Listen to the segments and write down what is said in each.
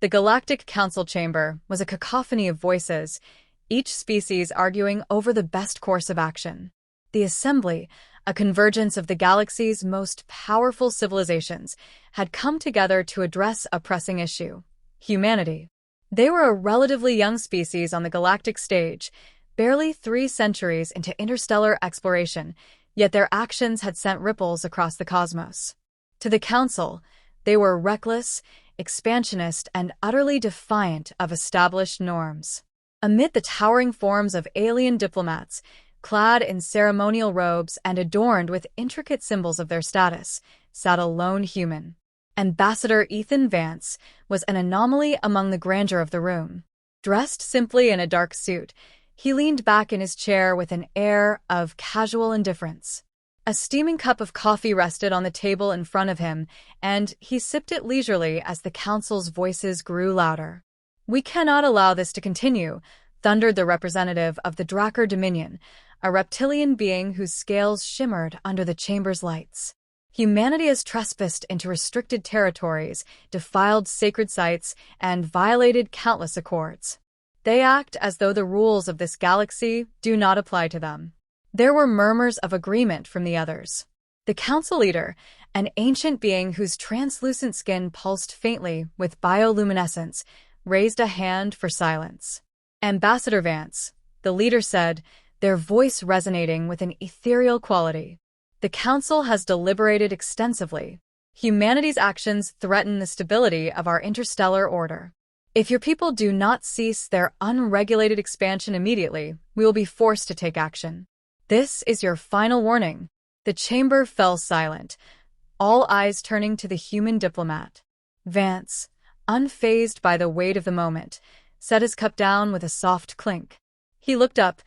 The Galactic Council chamber was a cacophony of voices, each species arguing over the best course of action. The Assembly, a convergence of the galaxy's most powerful civilizations, had come together to address a pressing issue: humanity. They were a relatively young species on the galactic stage, barely 3 centuries into interstellar exploration, yet their actions had sent ripples across the cosmos. To the Council, they were reckless, expansionist, and utterly defiant of established norms. Amid the towering forms of alien diplomats, clad in ceremonial robes and adorned with intricate symbols of their status, sat a lone human. Ambassador Ethan Vance was an anomaly among the grandeur of the room. Dressed simply in a dark suit, he leaned back in his chair with an air of casual indifference. A steaming cup of coffee rested on the table in front of him, and he sipped it leisurely as the Council's voices grew louder. "We cannot allow this to continue," thundered the representative of the Drakkar Dominion, a reptilian being whose scales shimmered under the chamber's lights. "Humanity has trespassed into restricted territories, defiled sacred sites, and violated countless accords. They act as though the rules of this galaxy do not apply to them." There were murmurs of agreement from the others. The council leader, an ancient being whose translucent skin pulsed faintly with bioluminescence, raised a hand for silence. "Ambassador Vance," the leader said, their voice resonating with an ethereal quality. "The council has deliberated extensively. Humanity's actions threaten the stability of our interstellar order. If your people do not cease their unregulated expansion immediately, we will be forced to take action. This is your final warning." The chamber fell silent, all eyes turning to the human diplomat. Vance, unfazed by the weight of the moment, set his cup down with a soft clink. He looked up,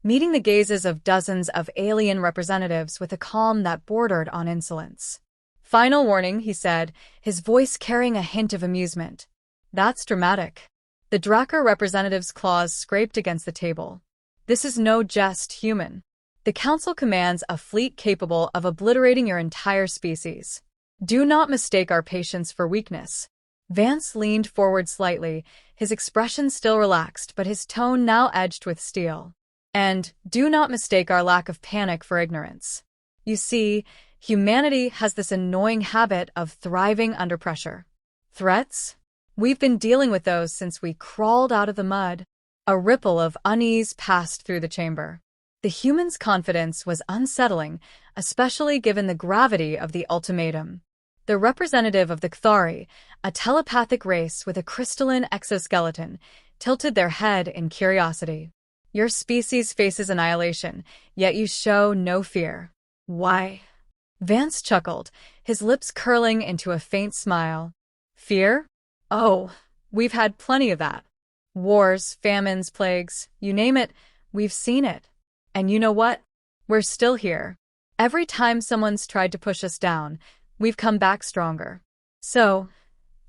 meeting the gazes of dozens of alien representatives with a calm that bordered on insolence. "Final warning," he said, his voice carrying a hint of amusement. "That's dramatic." The Drakkar representative's claws scraped against the table. "This is no jest, human. The Council commands a fleet capable of obliterating your entire species. Do not mistake our patience for weakness." Vance leaned forward slightly, his expression still relaxed but his tone now edged with steel. "And do not mistake our lack of panic for ignorance. You see, humanity has this annoying habit of thriving under pressure. Threats? We've been dealing with those since we crawled out of the mud." A ripple of unease passed through the chamber. The human's confidence was unsettling, especially given the gravity of the ultimatum. The representative of the Kthari, a telepathic race with a crystalline exoskeleton, tilted their head in curiosity. "Your species faces annihilation, yet you show no fear. Why?" Vance chuckled, his lips curling into a faint smile. "Fear? Oh, we've had plenty of that. Wars, famines, plagues, you name it, we've seen it. And you know what? We're still here. Every time someone's tried to push us down, we've come back stronger. So,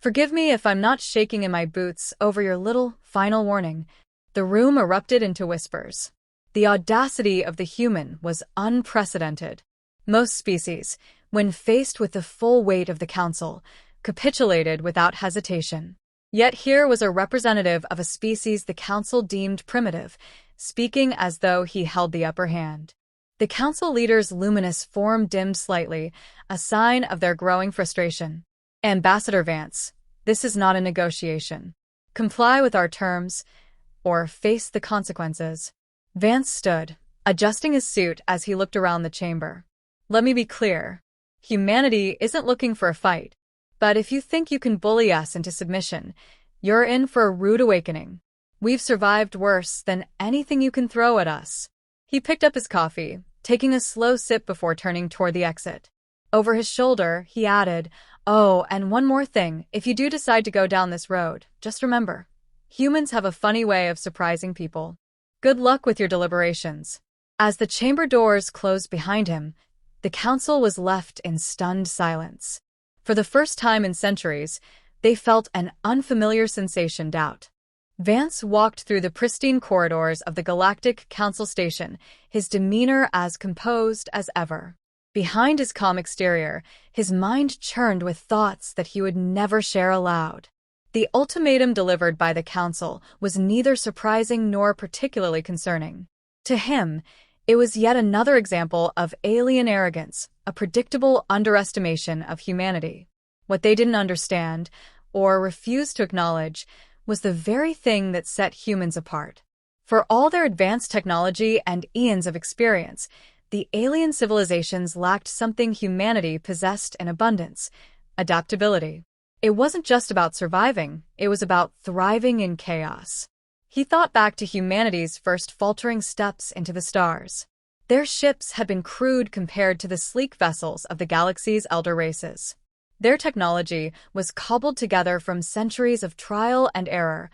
forgive me if I'm not shaking in my boots over your little final warning." The room erupted into whispers. The audacity of the human was unprecedented. Most species, when faced with the full weight of the council, capitulated without hesitation. Yet here was a representative of a species the council deemed primitive, speaking as though he held the upper hand. The council leader's luminous form dimmed slightly, a sign of their growing frustration. "Ambassador Vance, this is not a negotiation. Comply with our terms, or face the consequences." Vance stood, adjusting his suit as he looked around the chamber. "Let me be clear. Humanity isn't looking for a fight. But if you think you can bully us into submission, you're in for a rude awakening. We've survived worse than anything you can throw at us." He picked up his coffee, taking a slow sip before turning toward the exit. Over his shoulder, he added, "Oh, and one more thing, if you do decide to go down this road, just remember, humans have a funny way of surprising people. Good luck with your deliberations." As the chamber doors closed behind him, the council was left in stunned silence. For the first time in centuries, they felt an unfamiliar sensation: doubt. Vance walked through the pristine corridors of the Galactic Council Station, his demeanor as composed as ever. Behind his calm exterior, his mind churned with thoughts that he would never share aloud. The ultimatum delivered by the Council was neither surprising nor particularly concerning. To him, it was yet another example of alien arrogance, a predictable underestimation of humanity. What they didn't understand, or refused to acknowledge, was the very thing that set humans apart. For all their advanced technology and eons of experience, the alien civilizations lacked something humanity possessed in abundance: adaptability. It wasn't just about surviving, it was about thriving in chaos. He thought back to humanity's first faltering steps into the stars. Their ships had been crude compared to the sleek vessels of the galaxy's elder races. Their technology was cobbled together from centuries of trial and error,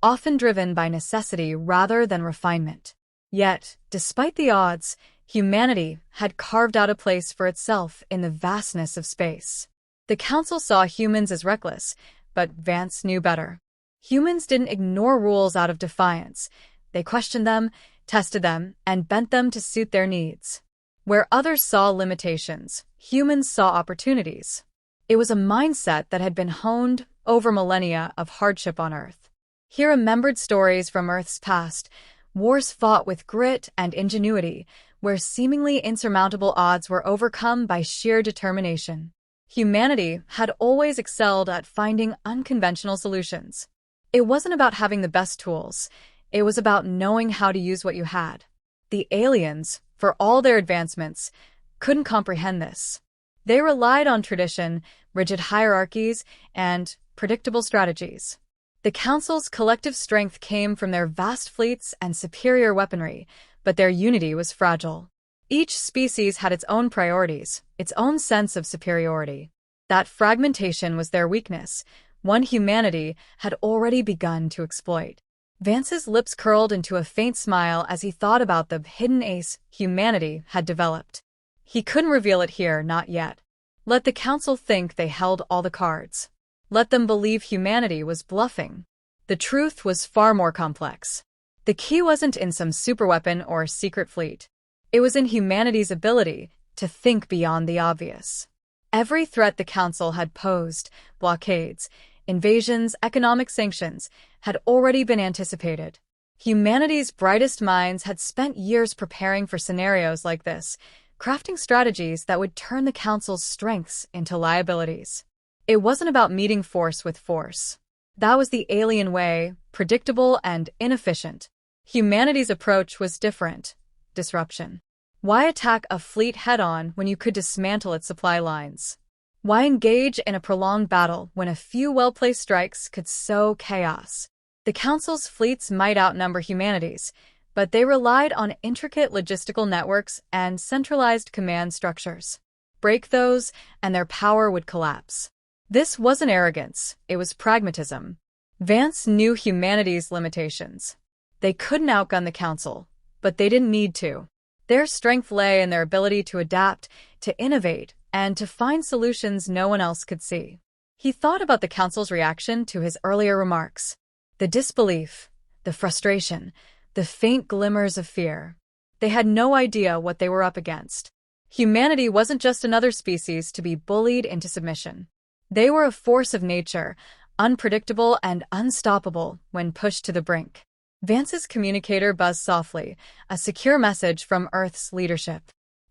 often driven by necessity rather than refinement. Yet, despite the odds, humanity had carved out a place for itself in the vastness of space. The Council saw humans as reckless, but Vance knew better. Humans didn't ignore rules out of defiance. They questioned them, tested them, and bent them to suit their needs. Where others saw limitations, humans saw opportunities. It was a mindset that had been honed over millennia of hardship on Earth. He remembered stories from Earth's past, wars fought with grit and ingenuity, where seemingly insurmountable odds were overcome by sheer determination. Humanity had always excelled at finding unconventional solutions. It wasn't about having the best tools, it was about knowing how to use what you had. The aliens, for all their advancements, couldn't comprehend this. They relied on tradition, rigid hierarchies, and predictable strategies. The Council's collective strength came from their vast fleets and superior weaponry, but their unity was fragile. Each species had its own priorities, its own sense of superiority. That fragmentation was their weakness, one humanity had already begun to exploit. Vance's lips curled into a faint smile as he thought about the hidden ace humanity had developed. He couldn't reveal it here, not yet. Let the Council think they held all the cards. Let them believe humanity was bluffing. The truth was far more complex. The key wasn't in some superweapon or secret fleet. It was in humanity's ability to think beyond the obvious. Every threat the Council had posed, blockades, invasions, economic sanctions, had already been anticipated. Humanity's brightest minds had spent years preparing for scenarios like this, crafting strategies that would turn the Council's strengths into liabilities. It wasn't about meeting force with force. That was the alien way, predictable and inefficient. Humanity's approach was different: disruption. Why attack a fleet head-on when you could dismantle its supply lines? Why engage in a prolonged battle when a few well-placed strikes could sow chaos? The Council's fleets might outnumber humanity's, but they relied on intricate logistical networks and centralized command structures. Break those, and their power would collapse. This wasn't arrogance, it was pragmatism. Vance knew humanity's limitations. They couldn't outgun the Council, but they didn't need to. Their strength lay in their ability to adapt, to innovate, and to find solutions no one else could see. He thought about the Council's reaction to his earlier remarks. The disbelief, the frustration, the faint glimmers of fear. They had no idea what they were up against. Humanity wasn't just another species to be bullied into submission. They were a force of nature, unpredictable and unstoppable when pushed to the brink. Vance's communicator buzzed softly, a secure message from Earth's leadership.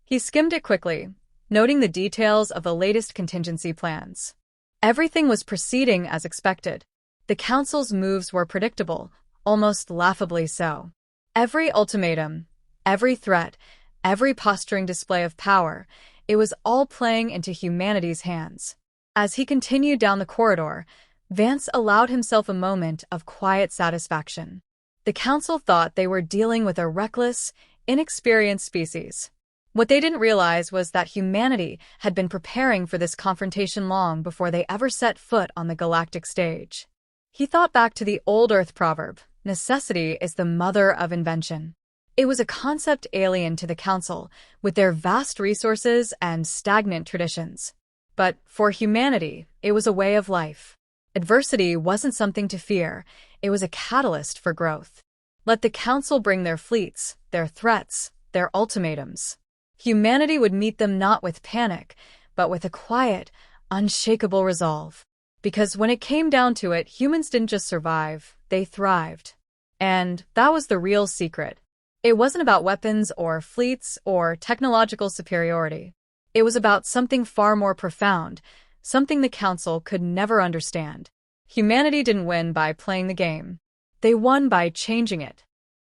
He skimmed it quickly, noting the details of the latest contingency plans. Everything was proceeding as expected. The Council's moves were predictable, almost laughably so. Every ultimatum, every threat, every posturing display of power, it was all playing into humanity's hands. As he continued down the corridor, Vance allowed himself a moment of quiet satisfaction. The Council thought they were dealing with a reckless, inexperienced species. What they didn't realize was that humanity had been preparing for this confrontation long before they ever set foot on the galactic stage. He thought back to the old Earth proverb, "Necessity is the mother of invention." It was a concept alien to the Council, with their vast resources and stagnant traditions. But for humanity, it was a way of life. Adversity wasn't something to fear, it was a catalyst for growth. Let the Council bring their fleets, their threats, their ultimatums. Humanity would meet them not with panic, but with a quiet, unshakable resolve. Because when it came down to it, humans didn't just survive, they thrived. And that was the real secret. It wasn't about weapons or fleets or technological superiority. It was about something far more profound, something the Council could never understand. Humanity didn't win by playing the game. They won by changing it.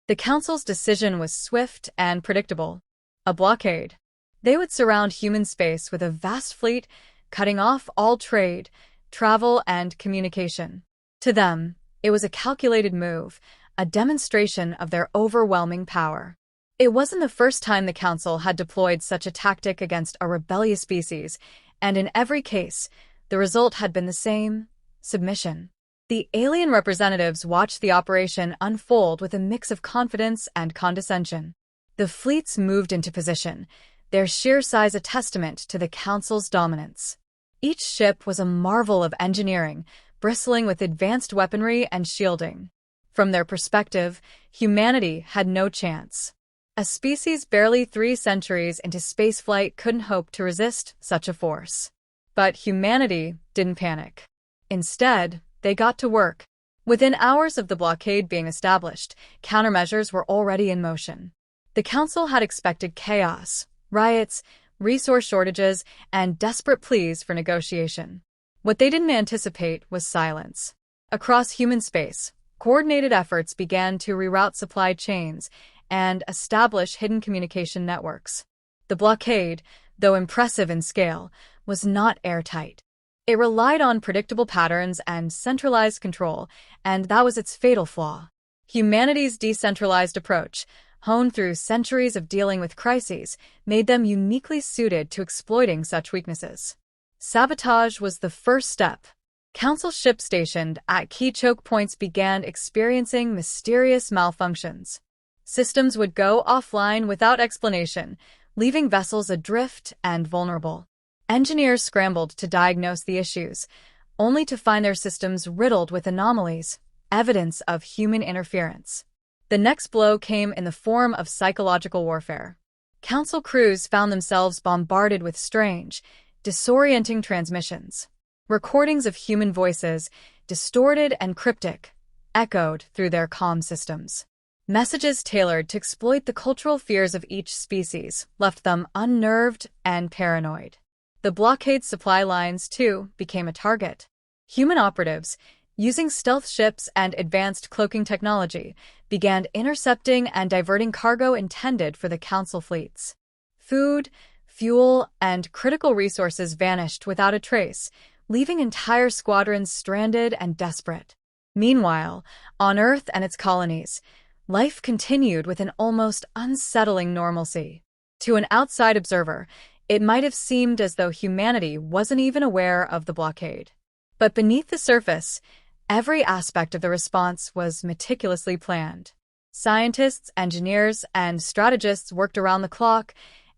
The Council's decision was swift and predictable. A blockade. They would surround human space with a vast fleet, cutting off all trade, travel, and communication. To them, it was a calculated move, a demonstration of their overwhelming power. It wasn't the first time the Council had deployed such a tactic against a rebellious species, and in every case, the result had been the same: submission. The alien representatives watched the operation unfold with a mix of confidence and condescension. The fleets moved into position, their sheer size a testament to the Council's dominance. Each ship was a marvel of engineering, bristling with advanced weaponry and shielding. From their perspective, humanity had no chance. A species barely 3 centuries into spaceflight couldn't hope to resist such a force. But humanity didn't panic. Instead, they got to work. Within hours of the blockade being established, countermeasures were already in motion. The Council had expected chaos, riots, resource shortages, and desperate pleas for negotiation. What they didn't anticipate was silence. Across human space, coordinated efforts began to reroute supply chains and establish hidden communication networks. The blockade, though impressive in scale, was not airtight. It relied on predictable patterns and centralized control, and that was its fatal flaw. Humanity's decentralized approach, honed through centuries of dealing with crises, made them uniquely suited to exploiting such weaknesses. Sabotage was the first step. Council ships stationed at key choke points began experiencing mysterious malfunctions. Systems would go offline without explanation, leaving vessels adrift and vulnerable. Engineers scrambled to diagnose the issues, only to find their systems riddled with anomalies, evidence of human interference. The next blow came in the form of psychological warfare. Council crews found themselves bombarded with strange, disorienting transmissions. Recordings of human voices, distorted and cryptic, echoed through their comm systems. Messages tailored to exploit the cultural fears of each species left them unnerved and paranoid. The blockade supply lines, too, became a target. Human operatives, using stealth ships and advanced cloaking technology, began intercepting and diverting cargo intended for the Council fleets. Food, fuel, and critical resources vanished without a trace, leaving entire squadrons stranded and desperate. Meanwhile, on Earth and its colonies, life continued with an almost unsettling normalcy. To an outside observer, it might have seemed as though humanity wasn't even aware of the blockade. But beneath the surface, every aspect of the response was meticulously planned. Scientists, engineers, and strategists worked around the clock,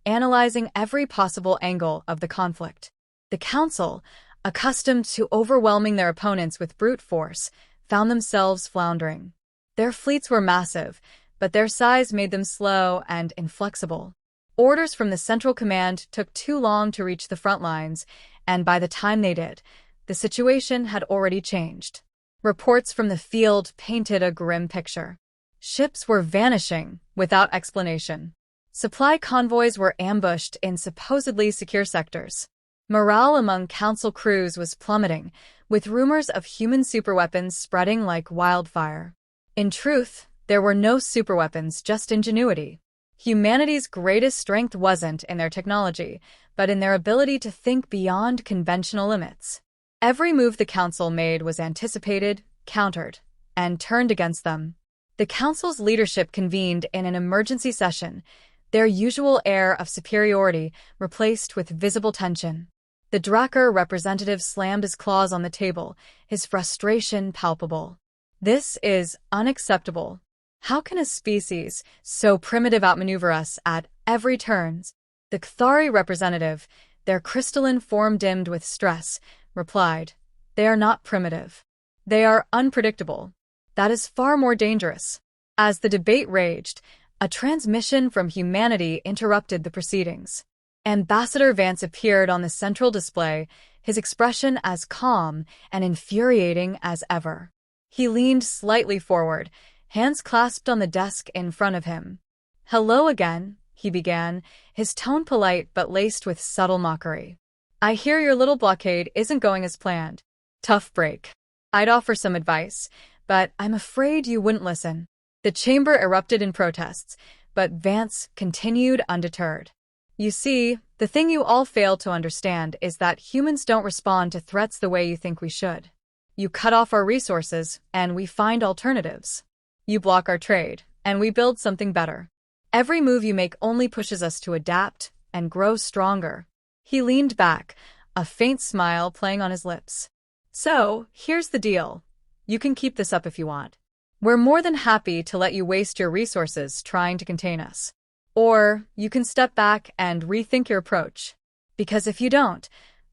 analyzing every possible angle of the conflict. The Council, accustomed to overwhelming their opponents with brute force, found themselves floundering. Their fleets were massive, but their size made them slow and inflexible. Orders from the Central Command took too long to reach the front lines, and by the time they did, the situation had already changed. Reports from the field painted a grim picture. Ships were vanishing without explanation. Supply convoys were ambushed in supposedly secure sectors. Morale among Council crews was plummeting, with rumors of human superweapons spreading like wildfire. In truth, there were no superweapons, just ingenuity. Humanity's greatest strength wasn't in their technology, but in their ability to think beyond conventional limits. Every move the Council made was anticipated, countered, and turned against them. The Council's leadership convened in an emergency session, their usual air of superiority replaced with visible tension. The Drakkar representative slammed his claws on the table, his frustration palpable. This is unacceptable. How can a species so primitive outmaneuver us at every turn? The Kthari representative, their crystalline form dimmed with stress, replied, "They are not primitive. They are unpredictable. That is far more dangerous." As the debate raged, a transmission from humanity interrupted the proceedings. Ambassador Vance appeared on the central display, his expression as calm and infuriating as ever. He leaned slightly forward, hands clasped on the desk in front of him. "Hello again," he began, his tone polite but laced with subtle mockery. "I hear your little blockade isn't going as planned. Tough break. I'd offer some advice, but I'm afraid you wouldn't listen." The chamber erupted in protests, but Vance continued undeterred. "You see, the thing you all fail to understand is that humans don't respond to threats the way you think we should. You cut off our resources, and we find alternatives. You block our trade, and we build something better. Every move you make only pushes us to adapt and grow stronger." He leaned back, a faint smile playing on his lips. "So, here's the deal. You can keep this up if you want. We're more than happy to let you waste your resources trying to contain us. Or you can step back and rethink your approach. Because if you don't,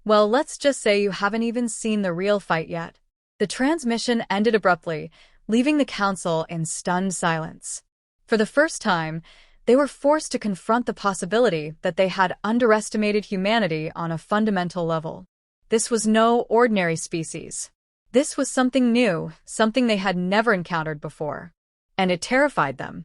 well, let's just say you haven't even seen the real fight yet." The transmission ended abruptly, leaving the council in stunned silence. For the first time, they were forced to confront the possibility that they had underestimated humanity on a fundamental level. This was no ordinary species. This was something new, something they had never encountered before. And it terrified them.